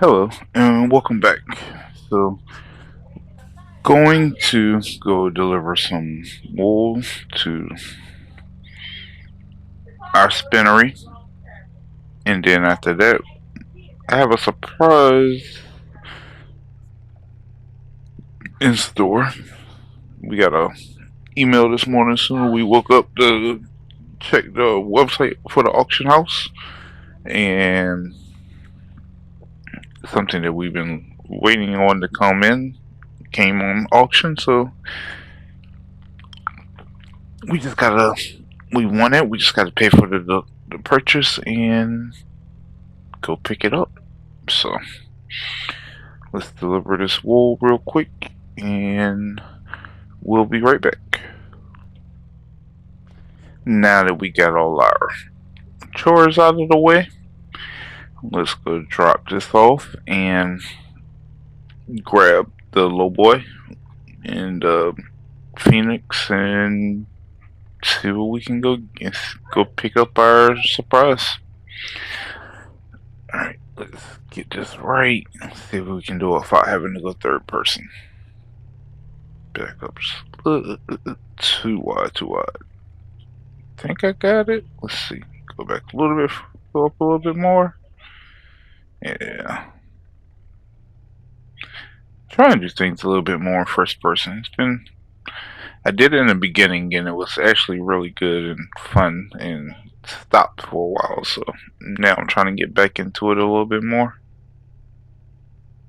Hello, and welcome back. So, going to go deliver some wool to our spinnery, and then after that, I have a surprise in store. We got a email this morning. Soon we woke up to check the website for the auction house, and something that we've been waiting on to come in came on auction. So we just gotta, we want it. We just gotta pay for the purchase and go pick it up. So let's deliver this wool real quick and we'll be right back. Now that we got all our chores out of the way, let's go drop this off and grab the low boy and Phoenix and see what we can go pick up our surprise. Alright, let's get this right. See if we can do it without having to go third person. Backups. Too wide, too wide. Think I got it. Let's see. Go back a little bit. Go up a little bit more. Yeah. Trying to do things a little bit more in first person. I did it in the beginning and it was actually really good and fun and stopped for a while. So now I'm trying to get back into it a little bit more.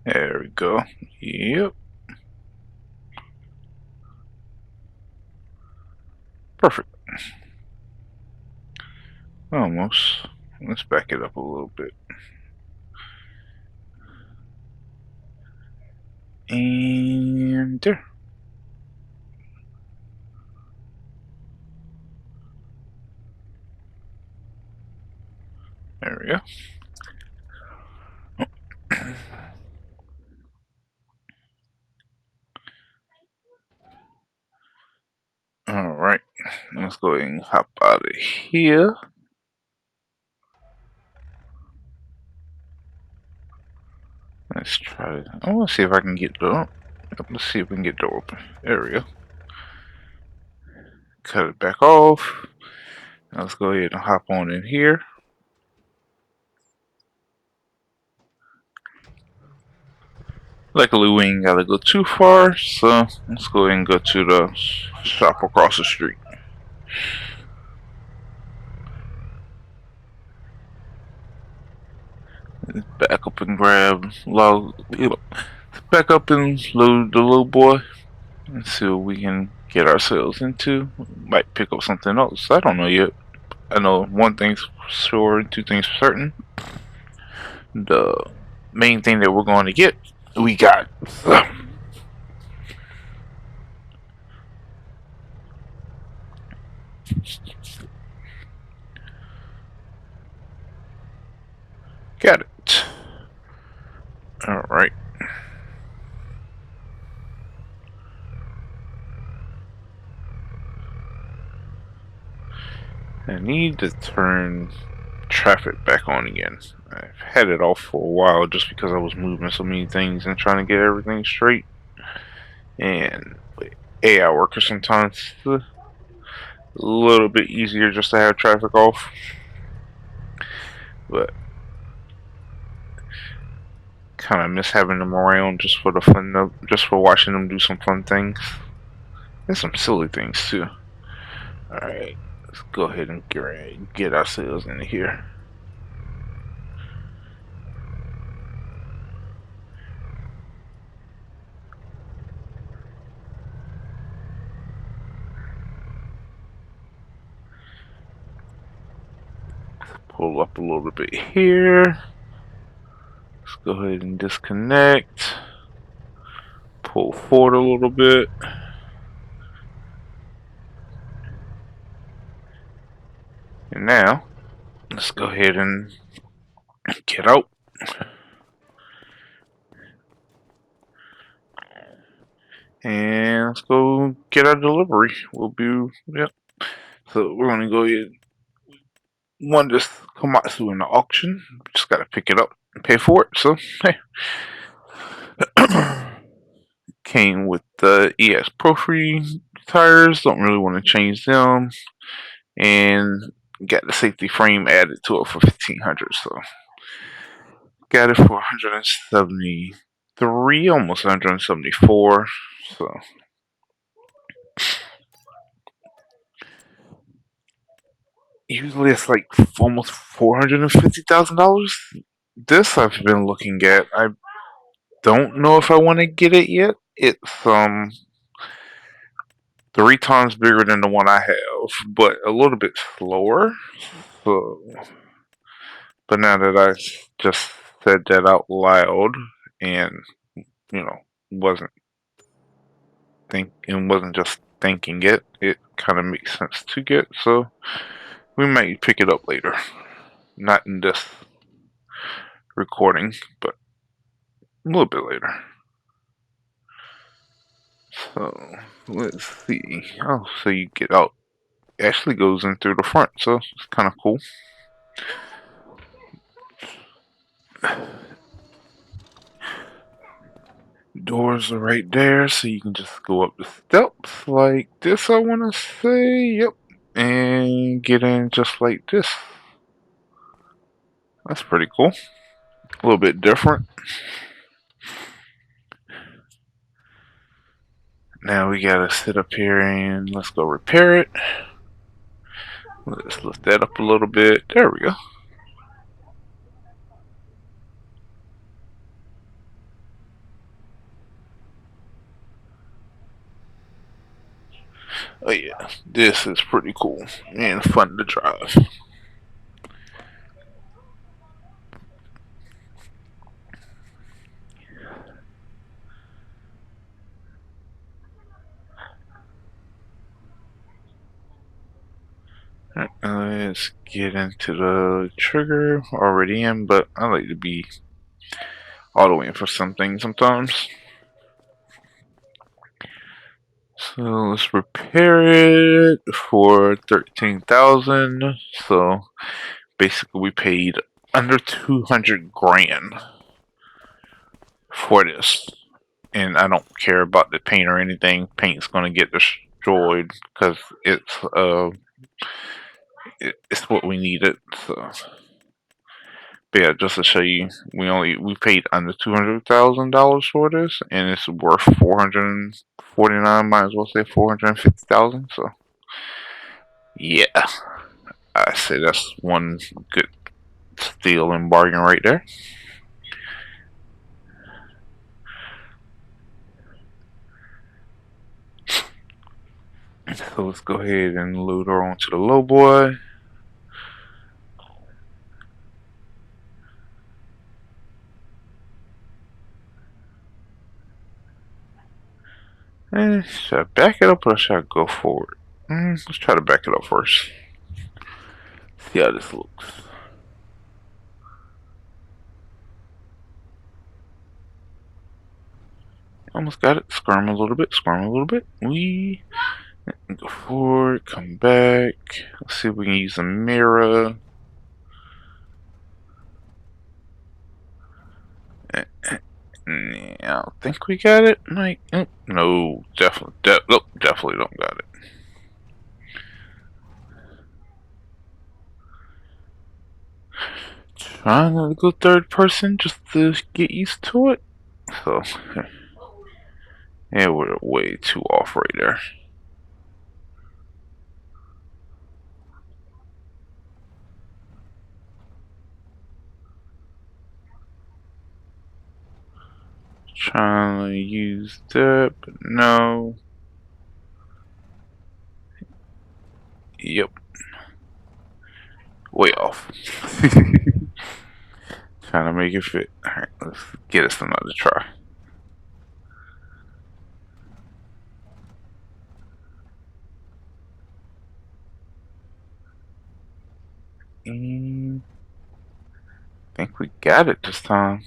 There we go. Yep. Perfect. Almost. Let's back it up a little bit. And there. There we go. Alright. Let's go ahead and hop out of here. Let's try it. I want to see if I can get the door. Let's see if we can get the door open. There we go. Cut it back off. Now let's go ahead and hop on in here. Luckily, we ain't gotta go too far, so let's go ahead and go to the shop across the street. Back up and grab back up and load the little boy and see what we can get ourselves into. Might pick up something else. I don't know yet. I know one thing's for sure, two things for certain. The main thing that we're going to get, we got. Got it. Alright. I need to turn traffic back on again. I've had it off for a while just because I was moving so many things and trying to get everything straight. And with AI workers sometimes it's a little bit easier just to have traffic off. But kind of miss having them around just for the fun of, just for watching them do some fun things. And some silly things too. Alright, let's go ahead and get ourselves into here. Pull up a little bit here. Let's go ahead and disconnect. Pull forward a little bit. And now, let's go ahead and get out. And let's go get our delivery. We'll be, yep. So we're gonna go ahead. Won this Komatsu in the auction. Just gotta pick it up. pay for it. So hey, came with the EX Pro Free tires. Don't really want to change them, and got the safety frame added to it for 1,500. So got it for 173, almost 174. So usually it's like almost $450,000. This I've been looking at. I don't know if I want to get it yet. It's 3 times bigger than the one I have, but a little bit slower. So, but now that I just said that out loud, and you know, wasn't wasn't just thinking it, it kind of makes sense to get. So we might pick it up later, not in this recording, but a little bit later. So let's see. Oh, so you get out. It actually goes in through the front, so it's kind of cool. Doors are right there, so you can just go up the steps like this, I want to say. Yep. And get in just like this. That's pretty cool. A little bit different. Now we gotta sit up here and let's go repair it. Let's lift that up a little bit. There we go. Oh yeah, this is pretty cool and fun to drive. Alright, let's get into the trigger. Already in, but I like to be auto in for something sometimes. So let's repair it for 13,000. So basically, we paid under 200 grand for this, and I don't care about the paint or anything. Paint's gonna get destroyed because it's what we needed. So, but yeah, just to show you, we paid under $200,000 for this, and it's worth 449. Might as well say 450,000. So yeah, I say that's one good steal and bargain right there. So let's go ahead and load her onto the low boy. Should I back it up or should I go forward? Let's try to back it up first. See how this looks. Almost got it. Squirm a little bit. Squirm a little bit. We go forward. Come back. Let's see if we can use a mirror. I don't think we got it. Like, no, definitely, definitely don't got it. Trying to go third person just to get used to it. So, yeah, we're way too off right there. Trying to use that, but no. Yep. Way off. Trying to make it fit. Alright, let's get us another try. I think we got it this time.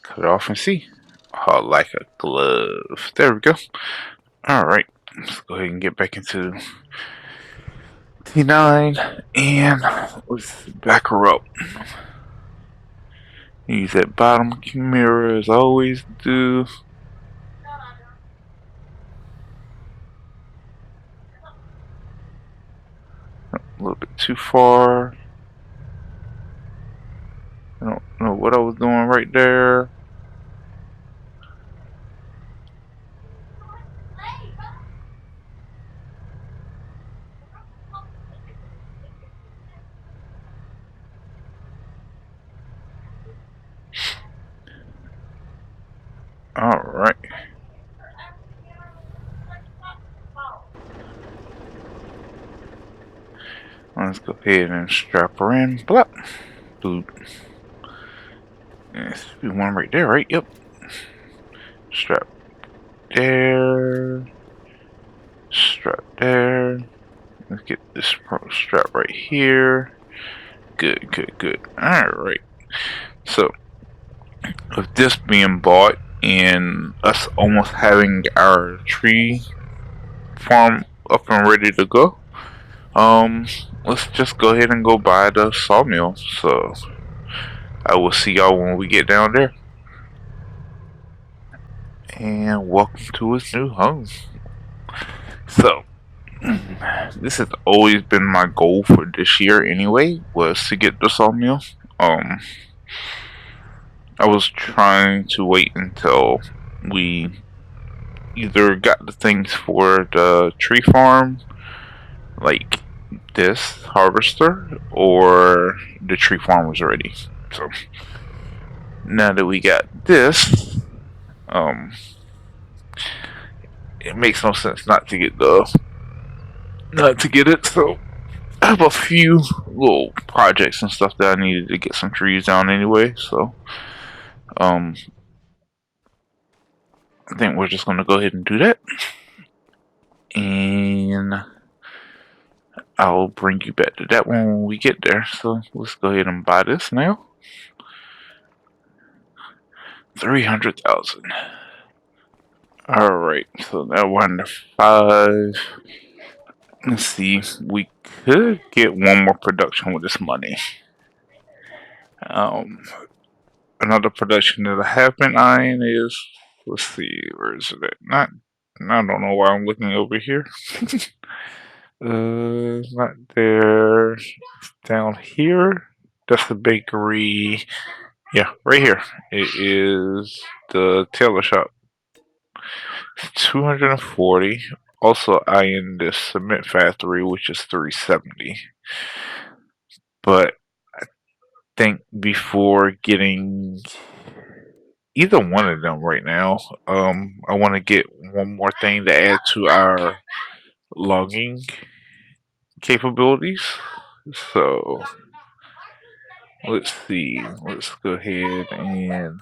Cut it off and see. Oh, like a glove. There we go. Alright, let's go ahead and get back into T9, and let's back her up. Use that bottom mirror as I always do. A little bit too far. I don't know what I was doing right there. Alright. Let's go ahead and strap her in. Blop. Boop. There should be one right there, right? Yep. Strap there. Strap there. Let's get this strap right here. Good, good, good. Alright. So, with this being bought and us almost having our tree farm up and ready to go, let's just go ahead and go buy the sawmill. So, I will see y'all when we get down there. And welcome to his new home. So, this has always been my goal for this year anyway, was to get the sawmill. I was trying to wait until we either got the things for the tree farm, like this harvester, or the tree farm was ready. So, now that we got this, it makes no sense not to get it. So I have a few little projects and stuff that I needed to get some trees down anyway. So um, I think we're just gonna go ahead and do that, and I'll bring you back to that one when we get there. So let's go ahead and buy this now. 300,000. All right, so that one to 5. Let's see, we could get one more production with this money. Another production that I have been eyeing is, let's see, where is it at? Not, I don't know why I'm looking over here. Not there. It's down here. That's the bakery. Yeah, right here. It is the tailor shop. 240. Also eyeing this cement factory, which is 370. But I think before getting either one of them right now, I want to get one more thing to add to our logging capabilities. So let's see. Let's go ahead and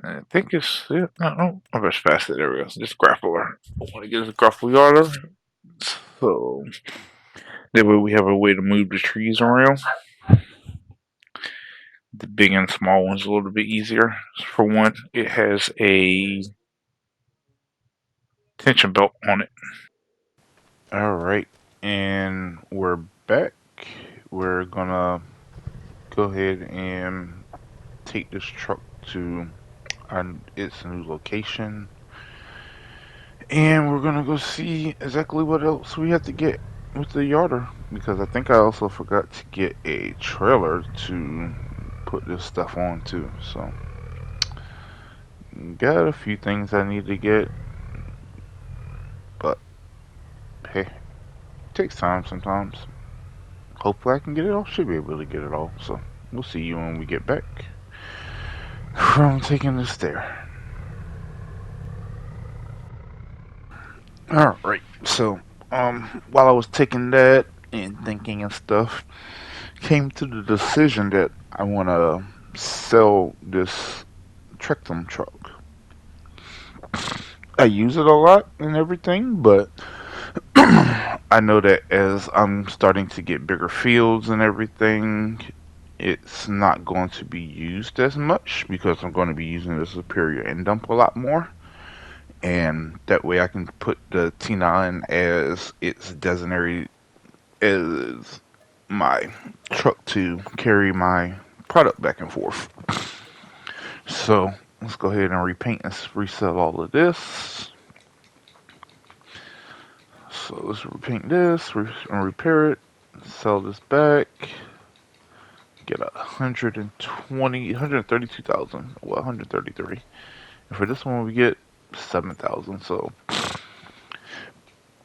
I think it's no, I'm just faster. There we go. Just grappler. I want to get a grapple yarder. So that way we have a way to move the trees around. The big and small one's a little bit easier. For one, it has a tension belt on it. Alright, and we're back. We're gonna go ahead and take this truck to its new location. And we're gonna go see exactly what else we have to get with the yarder. Because I think I also forgot to get a trailer to put this stuff on too. So, got a few things I need to get. But, hey, it takes time sometimes. Hopefully I can get it all. Should be able to get it all. So, we'll see you when we get back from taking this there. Alright, so, while I was taking that and thinking and stuff, came to the decision that I want to sell this Trectum truck. I use it a lot and everything, but I know that as I'm starting to get bigger fields and everything, it's not going to be used as much because I'm going to be using the Superior end dump a lot more. And that way I can put the T9 as its designated as my truck to carry my product back and forth. So let's go ahead and repaint and resell all of this. So let's repaint this and repair it. Sell this back. Get 132,000. Well, 133. And for this one, we get 7,000. So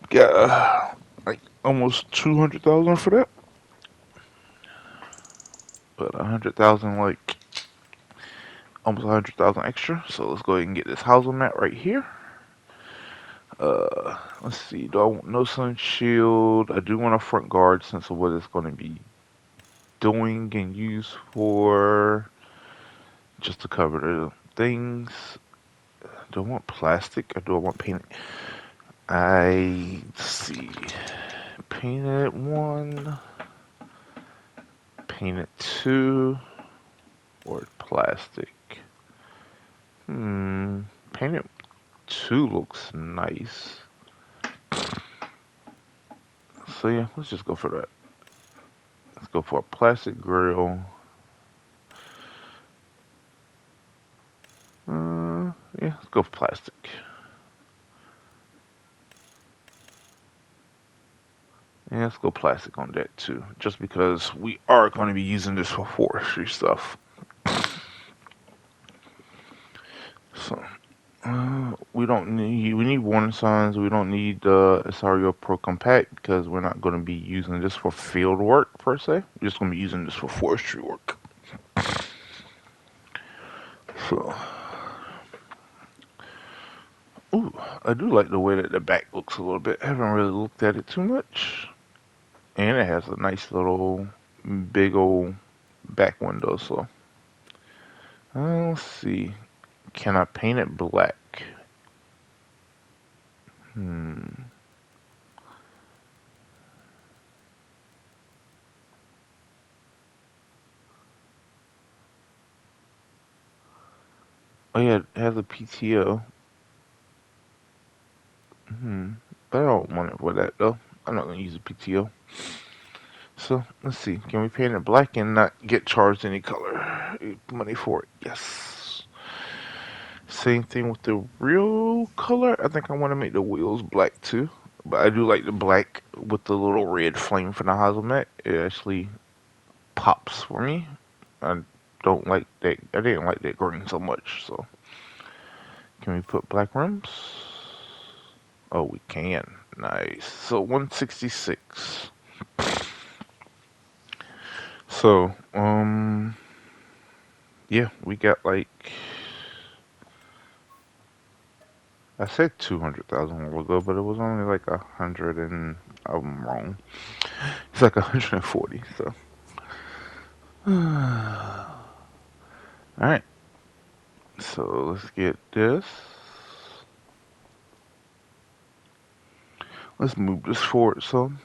got like almost 200,000 for that. But 100,000, like almost 100,000 extra. So let's go ahead and get this housing mat right here. Let's see. Do I want no sun shield? I do want a front guard since of what it's going to be doing and used for, just to cover the things. Do I want plastic or do I want painted? Let's see. Painted 1, painted 2, or plastic. Painted 2 looks nice. So yeah, let's just go for that. Let's go for a plastic grill. Yeah, let's go for plastic. Yeah, let's go plastic on that too. Just because we are going to be using this for forestry stuff. So, we need warning signs. We don't need the SRO Pro Compact because we're not going to be using this for field work per se. We're just going to be using this for forestry work. So, ooh, I do like the way that the back looks a little bit. I haven't really looked at it too much. And it has a nice little, big old back window. So, let's see. Can I paint it black? Oh yeah, it has a PTO. But I don't want it for that though. I'm not gonna use a PTO. So let's see. Can we paint it black and not get charged any color money for it? Yes. Same thing with the real color. I think I want to make the wheels black too. But I do like the black with the little red flame for the Hazelmat. It actually pops for me. I don't like that. I didn't like that green so much. So can we put black rims? Oh, we can. Nice. So 166. So, yeah, we got like, I said 200,000 a while ago, but it was only like 100 and I'm wrong. It's like 140. So, all right. So let's get this. Let's move this forward some.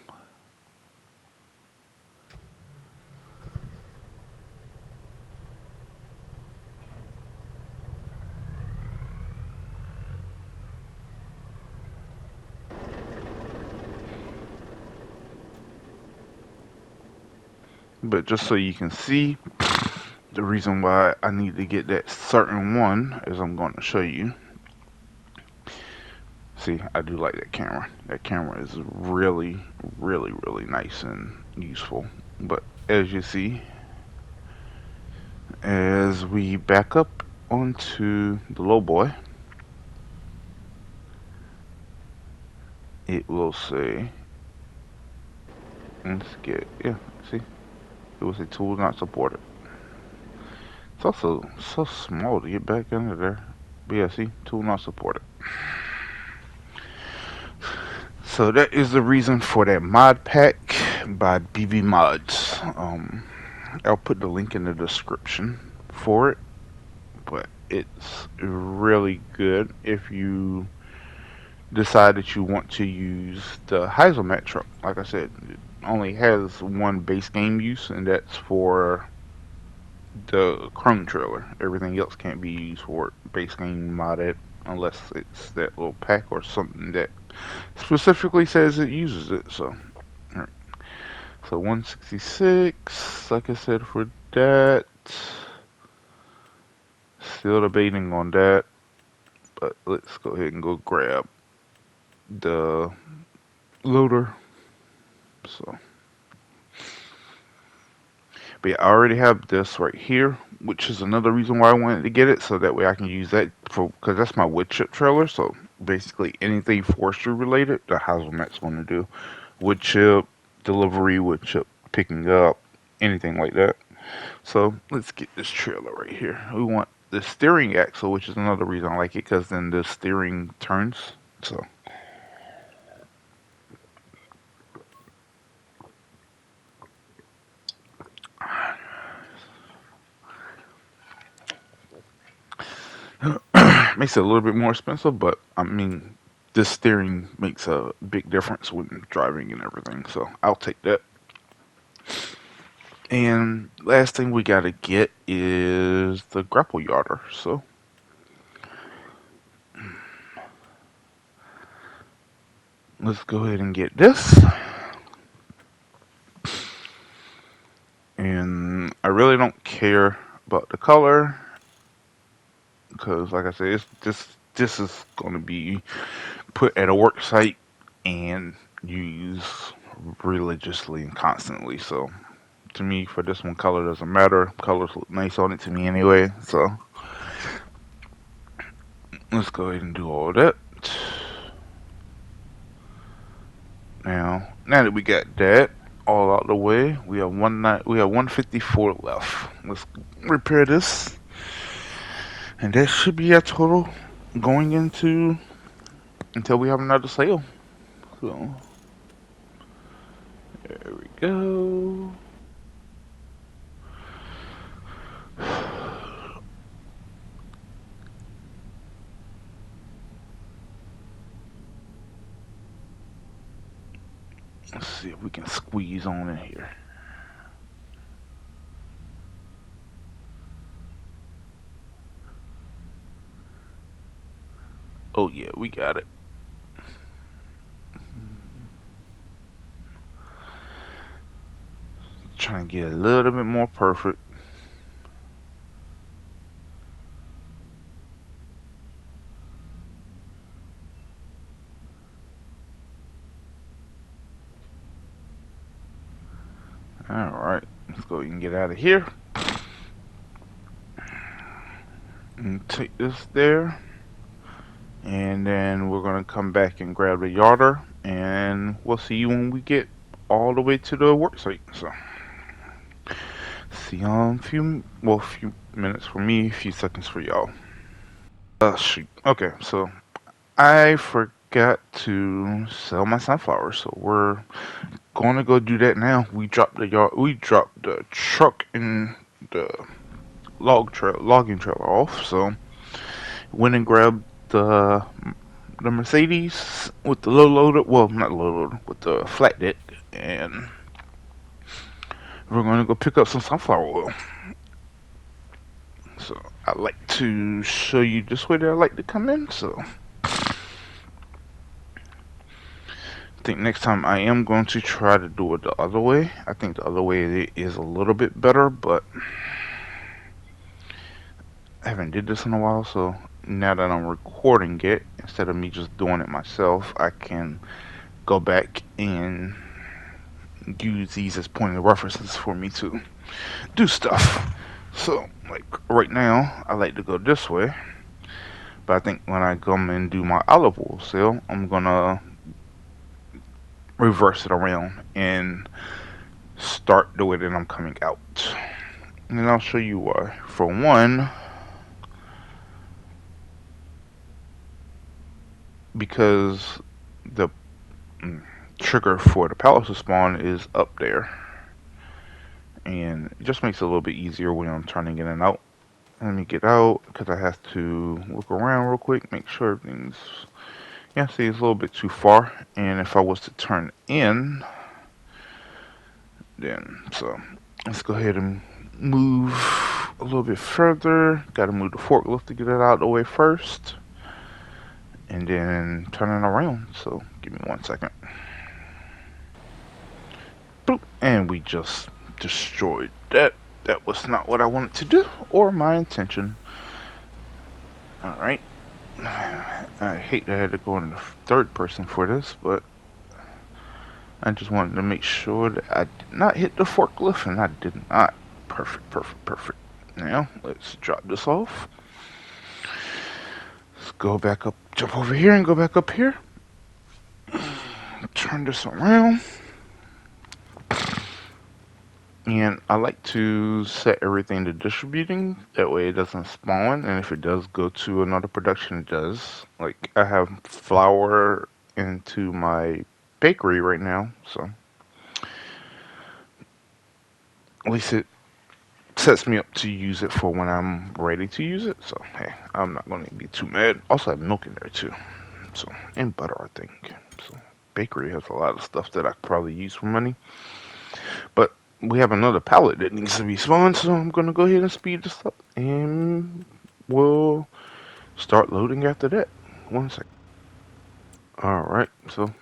But just so you can see, the reason why I need to get that certain one is I'm going to show you. See, I do like that camera. That camera is really, really, really nice and useful. But as you see, as we back up onto the low boy, it will say, let's get, yeah, see, it will say tool not supported. It's also so small to get back into there. But yeah, see, tool not supported. So that is the reason for that mod pack by BB Mods. I'll put the link in the description for it, but it's really good if you decide that you want to use the Hazelmat truck. Like I said, it only has one base game use, and that's for the Chrome trailer. Everything else can't be used for it. Base game modded unless it's that little pack or something that specifically says it uses it. So, alright. So 166, like I said, for that. Still debating on that, but let's go ahead and go grab the loader. So, but yeah, I already have this right here, which is another reason why I wanted to get it, so that way I can use that for, because that's my wood chip trailer. So basically, anything forestry related, the Hazelmat's going to do. Wood chip delivery, wood chip picking up, anything like that. So let's get this trailer right here. We want the steering axle, which is another reason I like it, because then the steering turns. So makes it a little bit more expensive, but I mean, this steering makes a big difference when driving and everything. So I'll take that. And last thing we gotta get is the grapple yarder. So let's go ahead and get this. And I really don't care about the color because, like I said, this is going to be put at a work site and used religiously and constantly. So to me, for this one, color doesn't matter. Colors look nice on it to me anyway. So let's go ahead and do all that. Now that we got that all out the way, we have we have 154 left. Let's repair this, and that should be our total going into until we have another sale. So there we go. Let's see if we can squeeze on in here. Oh yeah, we got it. Trying to get a little bit more perfect. Alright, let's go and get out of here. And take this there. And then we're going to come back and grab the yarder. And we'll see you when we get all the way to the work site. So, see y'all in a few minutes for me, a few seconds for y'all. Shoot. Okay, so I forgot to sell my sunflowers. So we're going to go do that now. We dropped the truck and the logging trailer off. So went and grabbed the Mercedes with the low loader. Well, not low loader, with the flat deck, and we're going to go pick up some sunflower oil. So I like to show you this way that I like to come in. So I think next time I am going to try to do it the other way. I think the other way is a little bit better, but I haven't did this in a while, so now that I'm recording it, instead of me just doing it myself, I can go back and use these as point of references for me to do stuff. So, like right now, I like to go this way, but I think when I come and do my olive oil sale, I'm gonna reverse it around and start the way that I'm coming out. And I'll show you why. For one, because the trigger for the palace to spawn is up there, and it just makes it a little bit easier when I'm turning in and out. Let me get out because I have to look around real quick, make sure everything's. Yeah, see, it's a little bit too far, and if I was to turn in, then so let's go ahead and move a little bit further. Got to move the forklift to get it out of the way first, and then turn it around. So give me 1 second. Boop, and we just destroyed that. That was not what I wanted to do or my intention. All right. I hate that I had to go in the third person for this, but I just wanted to make sure that I did not hit the forklift, and I did not. Perfect, perfect, perfect. Now, let's drop this off. Let's go back up, jump over here and go back up here. Turn this around. And I like to set everything to distributing. That way it doesn't spawn. And if it does go to another production, it does. Like, I have flour into my bakery right now, so at least it sets me up to use it for when I'm ready to use it. So hey, I'm not going to be too mad. Also, I have milk in there too. So, and butter, I think. So bakery has a lot of stuff that I could probably use for money. But we have another pallet that needs to be spawned, so I'm going to go ahead and speed this up, and we'll start loading after that. 1 second. All right, so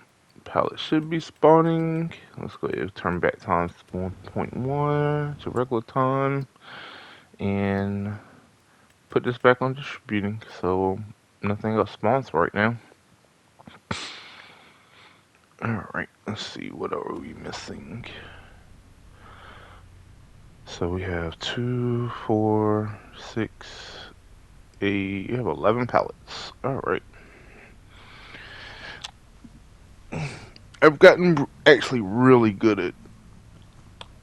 pallet should be spawning. Let's go ahead and turn back times to 1.1 to regular time, and put this back on distributing, so nothing else spawns right now. Alright, let's see, what are we missing? So we have 2, 4, 6, 8, you have 11 pallets. Alright. I've gotten actually really good at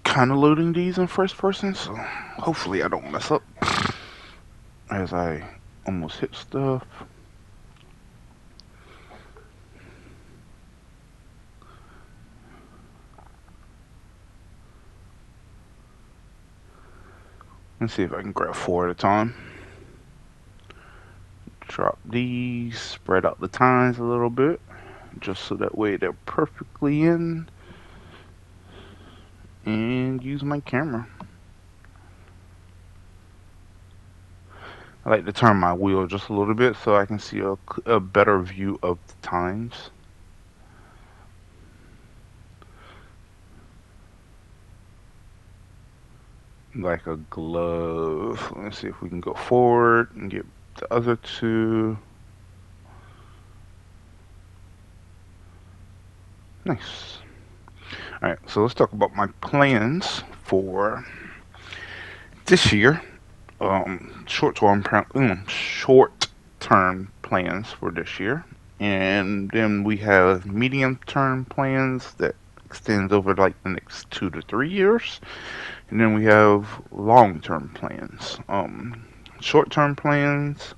kind of loading these in first person, so hopefully I don't mess up as I almost hit stuff. Let's see if I can grab 4 at a time. Drop these, spread out the tines a little bit, just so that way they're perfectly in, and use my camera. I like to turn my wheel just a little bit so I can see a better view of the tines. Like a glove. Let's see if we can go forward and get the other 2. Nice. Alright, so let's talk about my plans for this year. Short-term plans for this year. And then we have medium-term plans that extends over like the next 2 to 3 years. And then we have long-term plans. Short-term plans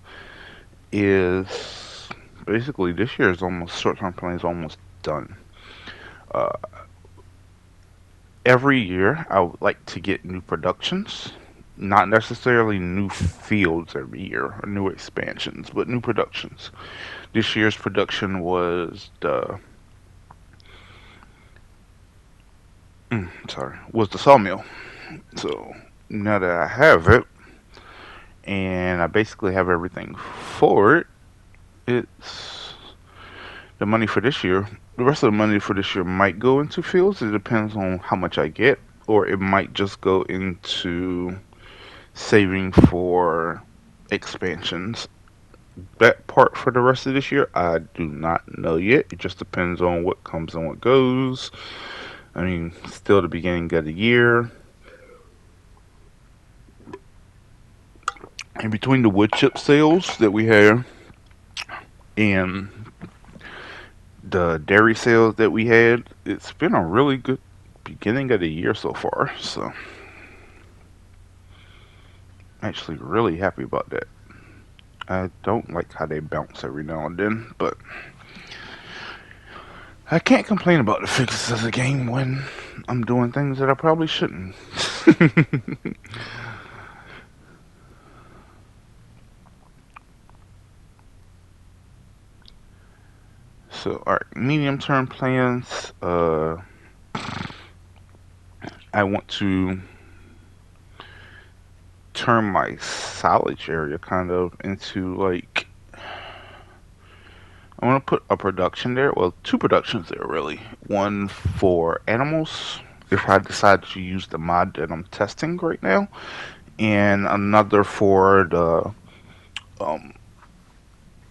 is basically this year is almost short-term plans almost done. Every year I would like to get new productions, not necessarily new fields every year or new expansions, but new productions. This year's production was the sawmill. So now that I have it, and I basically have everything for it, it's the money for this year. The rest of the money for this year might go into fields. It depends on how much I get, or it might just go into saving for expansions. That part for the rest of this year, I do not know yet. It just depends on what comes and what goes. I mean, still the beginning of the year. In between the wood chip sales that we have and the dairy sales that we had, it's been a really good beginning of the year so far. So, I'm actually really happy about that. I don't like how they bounce every now and then, but I can't complain about the fixes of the game when I'm doing things that I probably shouldn't. So, alright, medium term plans. I want to turn my silage area kind of into like I want to put a production there. Well, two productions there really. One for animals, if I decide to use the mod that I'm testing right now, and another for the um.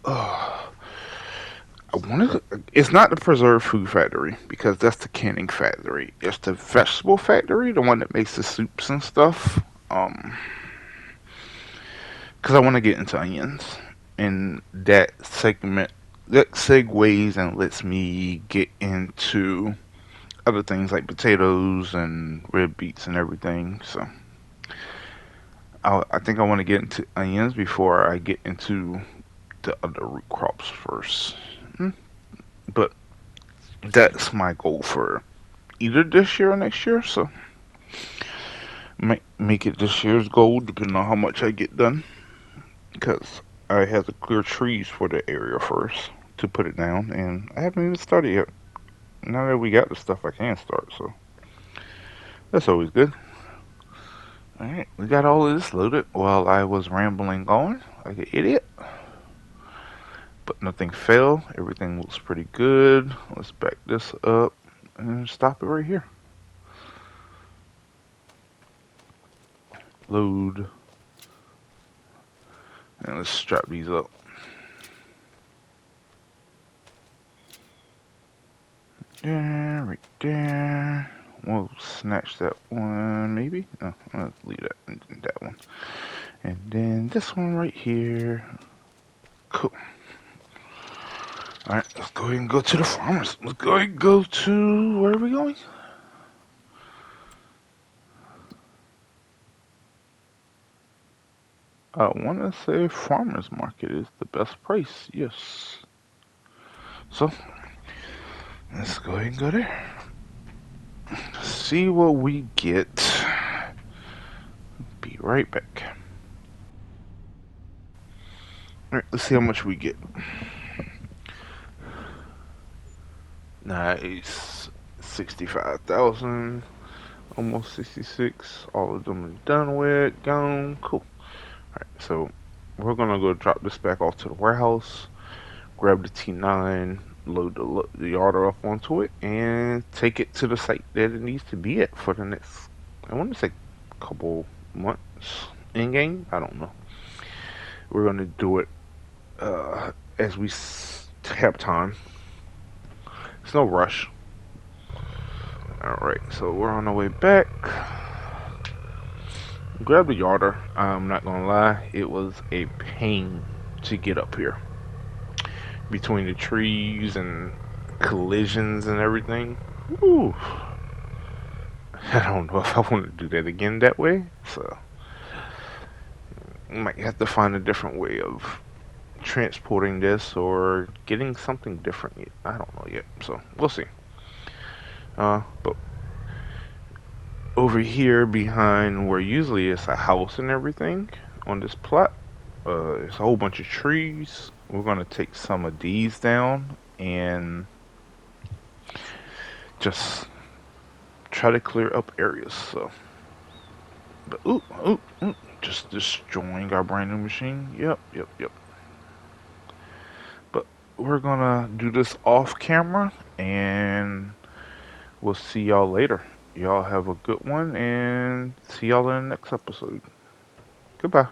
I wanted to, it's not the preserved food factory because that's the canning factory. It's the vegetable factory, the one that makes the soups and stuff. Um, because I want to get into onions, and that segues and lets me get into other things like potatoes and red beets and everything. So I think I want to get into onions before I get into the other root crops first. Mm, But that's my goal for either this year or next year. So make it this year's goal, depending on how much I get done. Because I have to clear trees for the area first to put it down, and I haven't even started yet. Now that we got the stuff, I can start. So that's always good. All right, we got all of this loaded while I was rambling on like an idiot, but nothing fell. Everything looks pretty good. Let's back this up and stop it right here. Load, and let's strap these up. There, right there. We'll snatch that one, maybe. No, let's leave that one, and then this one right here. Cool. All right, let's go ahead and go to the farmers. Let's go ahead and go to where are we going? I want to say farmers market is the best price. Yes. So let's go ahead and go there. See what we get. Be right back. All right, let's see how much we get. Nice. 65,000. Almost 66. All of them are done with. Gone. Cool. Alright, so we're gonna go drop this back off to the warehouse, grab the T9, load the yarder up onto it, and take it to the site that it needs to be at for the next, I want to say, couple months in game. I don't know. We're gonna do it as we have time. It's no rush. Alright, so we're on our way back. Grab the yarder. I'm not gonna lie, it was a pain to get up here between the trees and collisions and everything. Ooh, I don't know if I want to do that again that way. So I might have to find a different way of transporting this or getting something different. I don't know yet. So we'll see. But over here behind where usually it's a house and everything on this plot, it's a whole bunch of trees. We're gonna take some of these down and just try to clear up areas. So, but ooh, just destroying our brand new machine. Yep. But we're gonna do this off camera, and we'll see y'all later. Y'all have a good one, and see y'all in the next episode. Goodbye.